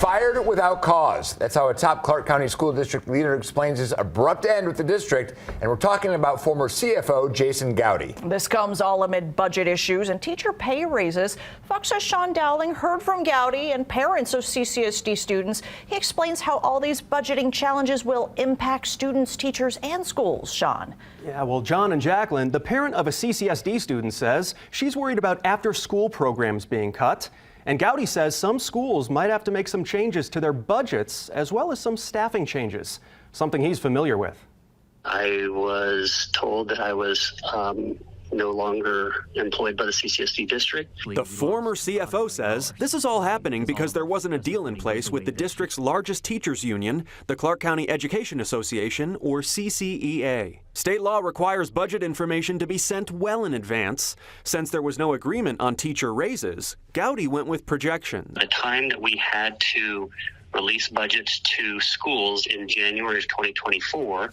Fired without cause. That's how a top Clark County School District leader explains his abrupt end with the district. And we're talking about former CFO Jason Gowdy. This comes all amid budget issues and teacher pay raises. Fox's Sean Dowling heard from Gowdy and parents of CCSD students. He explains how all these budgeting challenges will impact students, teachers, and schools. Sean. Yeah, well, John and Jacqueline, the parent of a CCSD student, says she's worried about after-school programs being cut. And Gowdy says some schools might have to make some changes to their budgets, as well as some staffing changes, something he's familiar with. I was told that I was no longer employed by the CCSD district. The former CFO says this is all happening because there wasn't a deal in place with the district's largest teachers union, the Clark County Education Association, or CCEA. State law requires budget information to be sent well in advance. Since there was no agreement on teacher raises, Gowdy went with projections. The time that we had to release budgets to schools in January of 2024,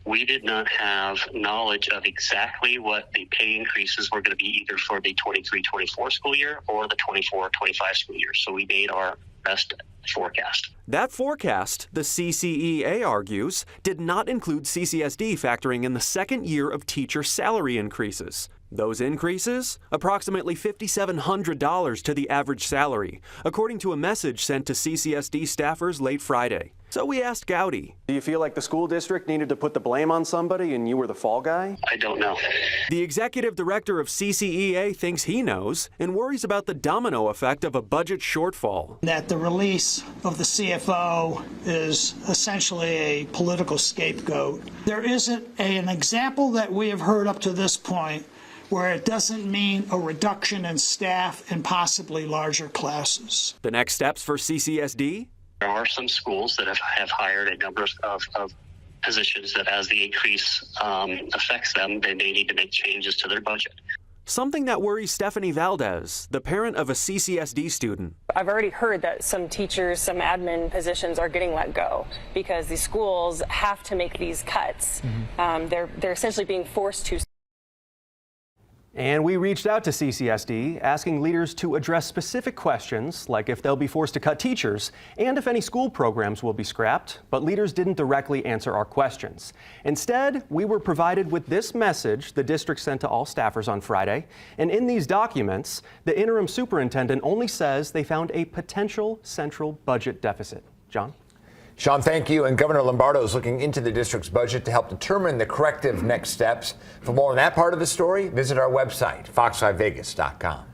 we did not have knowledge of exactly what the pay increases were going to be either for the 23-24 school year or the 24-25 school year. So we made our best forecast. That forecast, the CCEA argues, did not include CCSD factoring in the second year of teacher salary increases. Those increases? Approximately $5,700 to the average salary, according to a message sent to CCSD staffers late Friday. So we asked Gowdy, do you feel like the school district needed to put the blame on somebody and you were the fall guy? I don't know. The executive director of CCEA thinks he knows and worries about the domino effect of a budget shortfall. That the release of the CFO is essentially a political scapegoat. There isn't an example that we have heard up to this point where it doesn't mean a reduction in staff and possibly larger classes. The next steps for CCSD? There are some schools that have hired a number of positions that as the increase affects them, they may need to make changes to their budget. Something that worries Stephanie Valdez, the parent of a CCSD student. I've already heard that some teachers, some admin positions are getting let go because the schools have to make these cuts. They're essentially being forced to. And we reached out to CCSD, asking leaders to address specific questions, like if they'll be forced to cut teachers, and if any school programs will be scrapped, but leaders didn't directly answer our questions. Instead, we were provided with this message the district sent to all staffers on Friday, and in these documents, the interim superintendent only says they found a potential central budget deficit. John? Sean, thank you. And Governor Lombardo is looking into the district's budget to help determine the corrective next steps. For more on that part of the story, visit our website, fox5vegas.com.